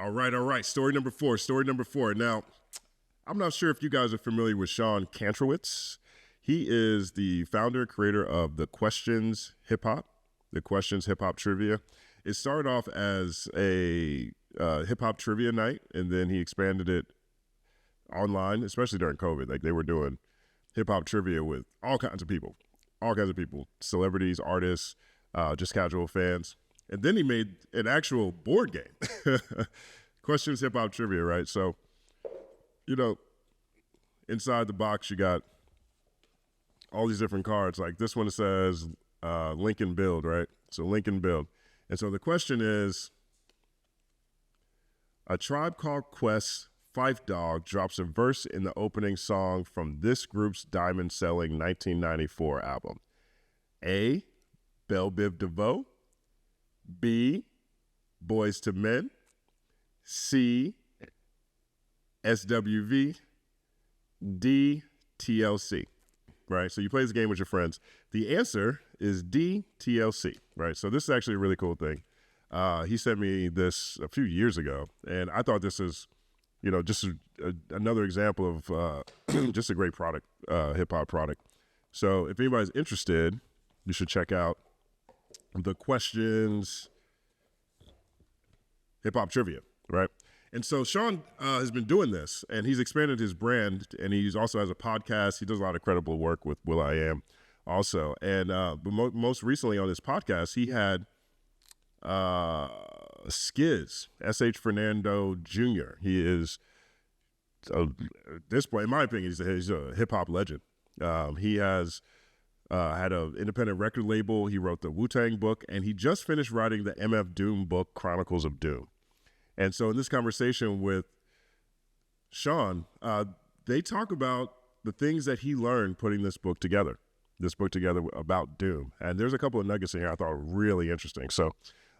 All right. Story number four. Now, I'm not sure if you guys are familiar with Sean Kantrowitz. He is the founder, creator of The Questions Hip Hop Trivia. It started off as a hip hop trivia night, and then he expanded it online, especially during COVID. Like, they were doing hip hop trivia with all kinds of people, celebrities, artists, just casual fans. And then he made an actual board game, Questions Hip Hop Trivia, right? So, inside the box, you got all these different cards. Like this one says Lincoln Build, right? So Lincoln Build. And so the question is, A Tribe Called Quest Phife Dawg drops a verse in the opening song from this group's diamond-selling 1994 album. A, Belle Biv DeVoe. B, Boys to Men. C, SWV. D, TLC, right? So you play this game with your friends. The answer is D, TLC, right? So this is actually a really cool thing. He sent me this a few years ago, and I thought this is, just another example of just a great product, hip-hop product. So if anybody's interested, you should check out The Questions Hip Hop Trivia, right? And so Sean has been doing this, and he's expanded his brand, and he also has a podcast. He does a lot of credible work with will.i.am also. And but most recently on this podcast, he had SKIZ, S.H. Fernando Jr. He is, at this point, in my opinion, he's a hip-hop legend. He has had an independent record label. He wrote the Wu-Tang book, and he just finished writing the MF Doom book, Chronicles of DOOM. And so in this conversation with Sean, they talk about the things that he learned putting this book together about Doom. And there's a couple of nuggets in here I thought were really interesting. So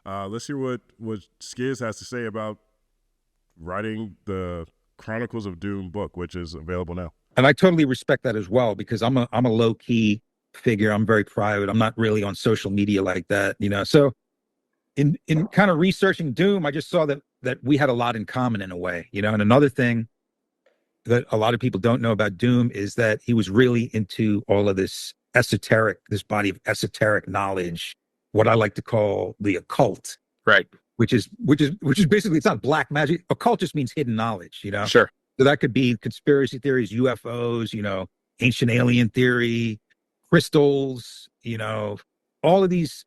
let's hear what SKIZ has to say about writing the Chronicles of Doom book, which is available now. And I totally respect that as well, because I'm a low-key figure. I'm very private. I'm not really on social media like that, So in kind of researching Doom, I just saw that we had a lot in common in a way, And another thing that a lot of people don't know about Doom is that he was really into all of this body of esoteric knowledge, what I like to call the occult. Right. Which is basically, it's not black magic. Occult just means hidden knowledge, Sure. So that could be conspiracy theories, UFOs, ancient alien theory, crystals, all of these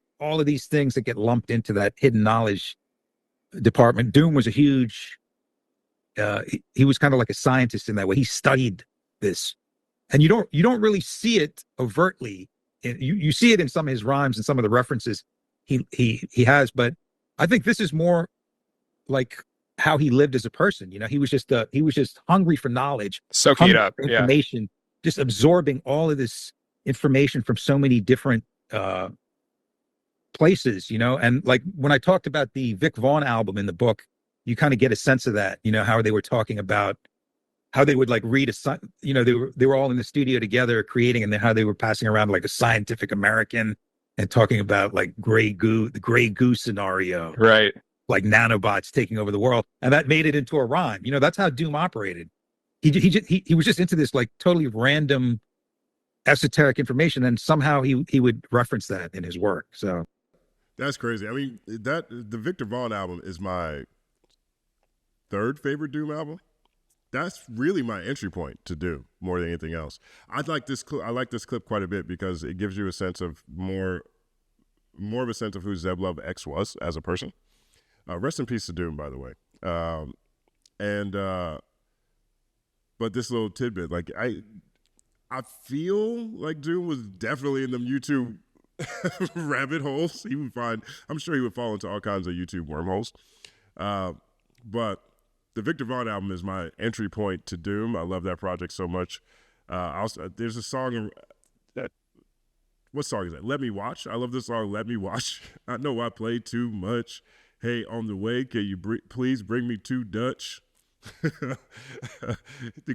things that get lumped into that hidden knowledge department. Doom was a huge, he was kind of like a scientist in that way. He studied this, and you don't really see it overtly. You see it in some of his rhymes and some of the references he has, but I think this is more like how he lived as a person. He was just hungry for knowledge, soaking it up, information, just absorbing all of this information from so many different places, and like when I talked about the Vic Vaughn album in the book, you kind of get a sense of that, how they were talking about how they would like read they were all in the studio together creating, and then how they were passing around like a Scientific American and talking about like the gray goo scenario, right? Like nanobots taking over the world, and that made it into a rhyme. That's how Doom operated. He was just into this like totally random esoteric information, and somehow he would reference that in his work. So that's crazy. I mean, the Victor Vaughn album is my third favorite Doom album. That's really my entry point to Doom more than anything else. I like this clip quite a bit because it gives you a sense of more of a sense of who Zeb Love X was as a person. Rest in peace to Doom, by the way. But this little tidbit, like I feel like Doom was definitely in them YouTube rabbit holes. I'm sure he would fall into all kinds of YouTube wormholes. But the Victor Vaughn album is my entry point to Doom. I love that project so much. There's a song. What song is that? Let Me Watch. I love this song, Let Me Watch. I know I play too much. Hey, on the way, can you please bring me 2 Dutch? The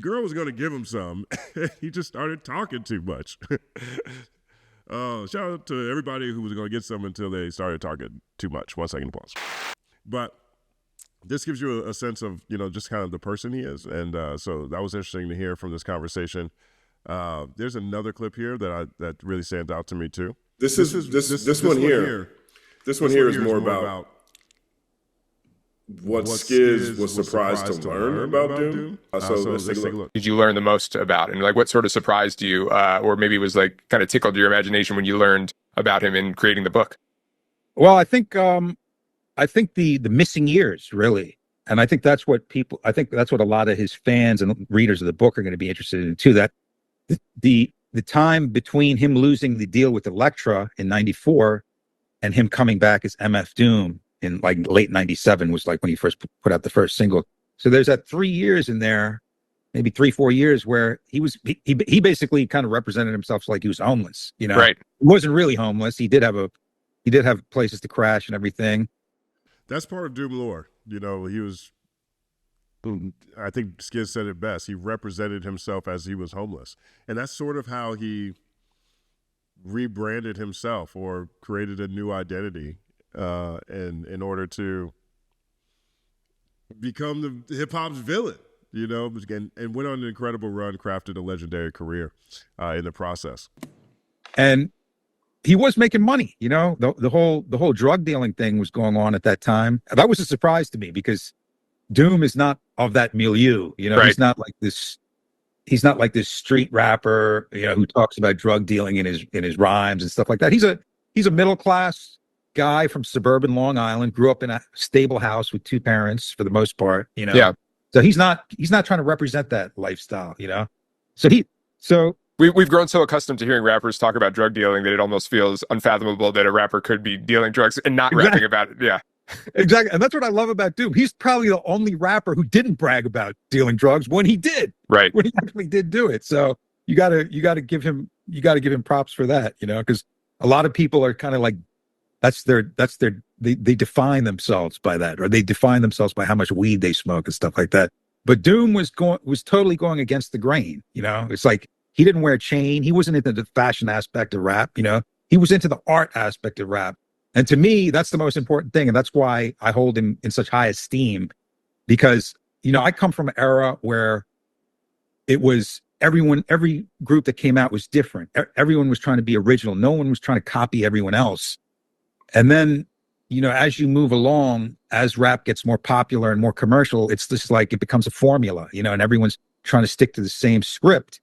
girl was going to give him some. He just started talking too much. Shout out to everybody who was going to get some until they started talking too much. 1 second, pause. But this gives you a sense of, you know, just kind of the person he is. And so that was interesting to hear from this conversation. There's another clip here that really stands out to me too. This one here. This one here is more about what SKIZ was surprised to learn about Doom. So let's take a look. Did you learn the most about him? Like, what sort of surprised you, or maybe was like kind of tickled your imagination when you learned about him in creating the book? Well, I think the missing years, really. And I think that's what a lot of his fans and readers of the book are going to be interested in too. That the time between him losing the deal with Elektra in '94 and him coming back as MF Doom in like late '97 was like when he first put out the first single. So there's that 3 years in there, maybe 3-4 years where he basically kind of represented himself like he was homeless. You know, right? He wasn't really homeless. He did have places to crash and everything. That's part of Doom lore. You know, he was, I think SKIZ said it best. He represented himself as he was homeless. And that's sort of how he rebranded himself or created a new identity in order to become the hip hop's villain, you know, and went on an incredible run, crafted a legendary career in the process. And he was making money, you know, the whole drug dealing thing was going on at that time. That was a surprise to me because Doom is not of that milieu, you know, right. He's not like this street rapper, you know, who talks about drug dealing in his rhymes and stuff like that. He's a middle class guy from suburban Long Island, grew up in a stable house with 2 parents for the most part, you know. Yeah. So he's not trying to represent that lifestyle, you know. So We've grown so accustomed to hearing rappers talk about drug dealing that it almost feels unfathomable that a rapper could be dealing drugs and not rapping about it. Yeah, exactly. And that's what I love about Doom. He's probably the only rapper who didn't brag about dealing drugs when he did. Right. When he actually did do it. So you gotta give him props for that, you know, because a lot of people are kind of like they define themselves by that, or they define themselves by how much weed they smoke and stuff like that. But Doom was totally going against the grain, you know. It's like he didn't wear a chain. He wasn't into the fashion aspect of rap, you know. He was into the art aspect of rap. And to me, that's the most important thing. And that's why I hold him in such high esteem, because, you know, I come from an era where it was every group that came out was different. Everyone was trying to be original. No one was trying to copy everyone else. And then, you know, as you move along, as rap gets more popular and more commercial, it's just like it becomes a formula, you know, and everyone's trying to stick to the same script.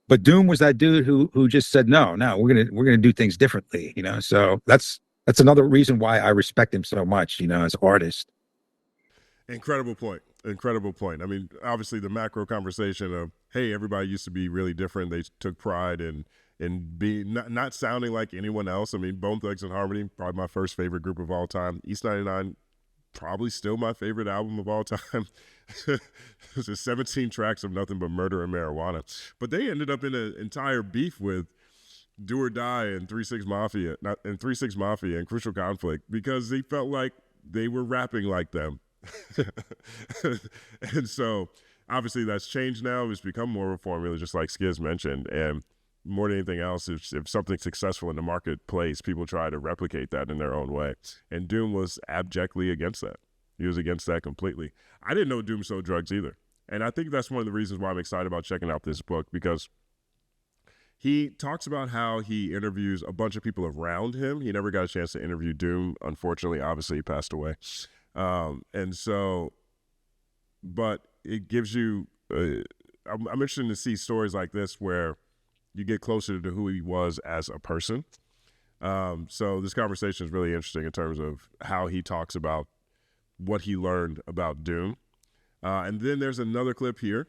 But Doom was that dude who just said, no, we're gonna do things differently, you know. So that's another reason why I respect him so much, you know, as an artist. Incredible point. I mean, obviously the macro conversation of, hey, everybody used to be really different. They took pride in being not sounding like anyone else. I mean, Bone Thugs and Harmony, probably my first favorite group of all time. East 99, probably still my favorite album of all time. There's 17 tracks of nothing but murder and marijuana. But they ended up in an entire beef with Do or Die and 3-6 Mafia and Crucial Conflict because they felt like they were rapping like them. And so obviously that's changed now. It's become more of a formula, just like SKIZ mentioned. And more than anything else, if something's successful in the marketplace, people try to replicate that in their own way. And Doom was abjectly against that. He was against that completely. I didn't know Doom sold drugs either. And I think that's one of the reasons why I'm excited about checking out this book, because he talks about how he interviews a bunch of people around him. He never got a chance to interview Doom. Unfortunately, obviously, he passed away. And so, but it gives you, I'm interested to see stories like this where you get closer to who he was as a person. So this conversation is really interesting in terms of how he talks about what he learned about Doom. And then there's another clip here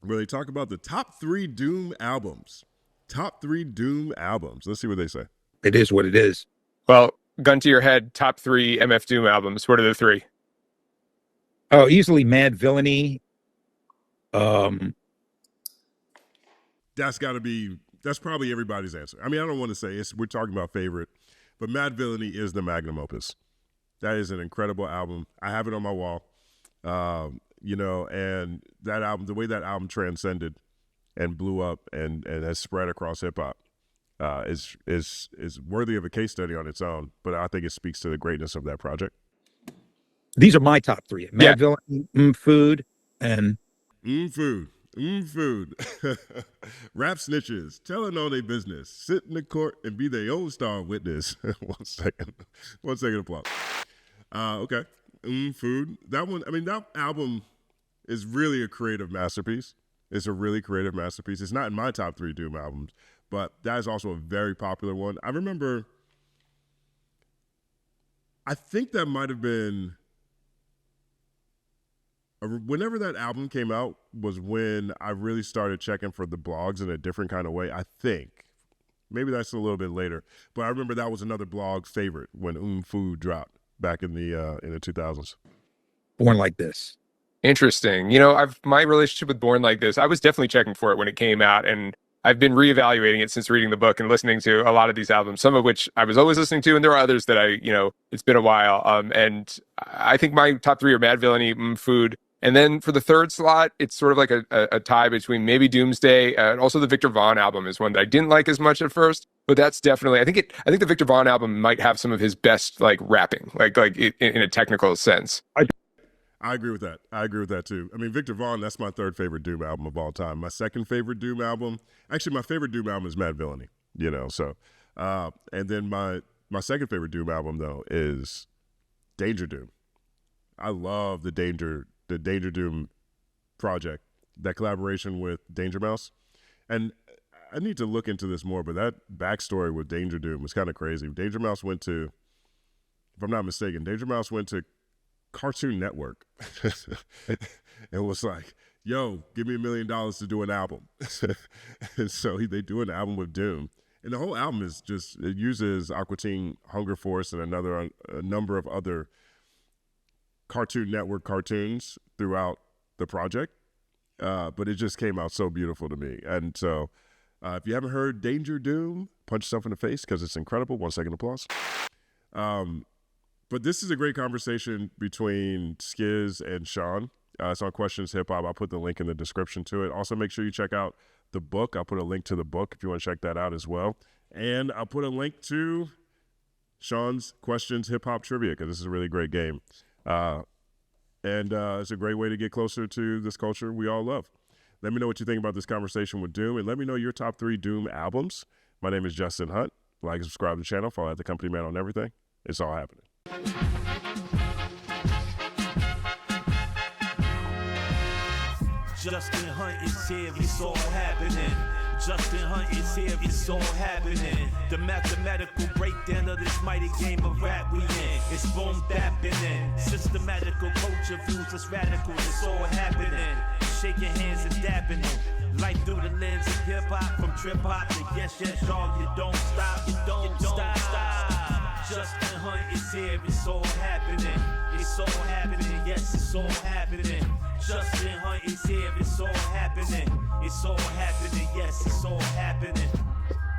where they talk about the top 3 Doom albums. Top 3 Doom albums. Let's see what they say. It is what it is. Well, gun to your head, top 3 MF Doom albums. What are the 3? Oh, easily Mad Villainy. That's probably everybody's answer. I mean, I don't want to say we're talking about favorite, but Mad Villainy is the magnum opus. That is an incredible album. I have it on my wall. You know, and that album, the way that album transcended and blew up and has spread across hip hop, is worthy of a case study on its own. But I think it speaks to the greatness of that project. These are my top three: Mad Villainy, Food, and Food. Food. Rap snitches, telling all their business, sit in the court and be their own star witness. One second applause. Okay. Food. That one, I mean, that album is really a creative masterpiece. It's a really creative masterpiece. It's not in my top 3 Doom albums, but that is also a very popular one. I remember, I think that might have been, whenever that album came out was when I really started checking for the blogs in a different kind of way, I think. Maybe that's a little bit later. But I remember that was another blog favorite when Food dropped back in the 2000s. Born Like This. Interesting. You know, my relationship with Born Like This, I was definitely checking for it when it came out, and I've been reevaluating it since reading the book and listening to a lot of these albums, some of which I was always listening to, and there are others that it's been a while. And I think my top 3 are Mad Villainy, Food. And then for the third slot, it's sort of like a tie between maybe Doomsday and also the Victor Vaughn album is one that I didn't like as much at first, but that's definitely, I think the Victor Vaughn album might have some of his best like rapping, like in a technical sense. I agree with that. I agree with that too. I mean, Victor Vaughn, that's my third favorite Doom album of all time. My second favorite Doom album, actually my favorite Doom album is Mad Villainy, so, and then my second favorite Doom album though is Danger Doom. I love the Danger Doom project, that collaboration with Danger Mouse. And I need to look into this more, but that backstory with Danger Doom was kind of crazy. Danger Mouse went to, if I'm not mistaken, Cartoon Network. It was like, yo, give me $1 million to do an album. And so they do an album with Doom. And the whole album is just, it uses Aqua Teen Hunger Force and a number of other Cartoon Network cartoons throughout the project. But it just came out so beautiful to me. And so if you haven't heard Danger Doom, punch yourself in the face because it's incredible. 1 second applause. But this is a great conversation between SKIZ and Sean. It's on Questions Hip Hop. I'll put the link in the description to it. Also, make sure you check out the book. I'll put a link to the book if you want to check that out as well. And I'll put a link to Sean's Questions Hip Hop Trivia because this is a really great game. And it's a great way to get closer to this culture we all love. Let me know what you think about this conversation with Doom, and let me know your top 3 Doom albums. My name is Justin Hunt. Like and subscribe to the channel. Follow at The Company Man on everything. It's all happening. Justin Hunt is here, it's all happening. Justin Hunt is here, it's all happening. The mathematical breakdown of this mighty game of rap we in. It's boom bapping. Systematical culture views, it's radical, it's all happening. Shaking hands and dapping it. Life through the lens of hip hop, from trip hop to yes, dog. You don't stop, you don't stop. Justin Hunt is here, it's all happening. It's all happening, yes, it's all happening. Justin Hunt is here, it's all happening. It's all happening, yes, it's all happening.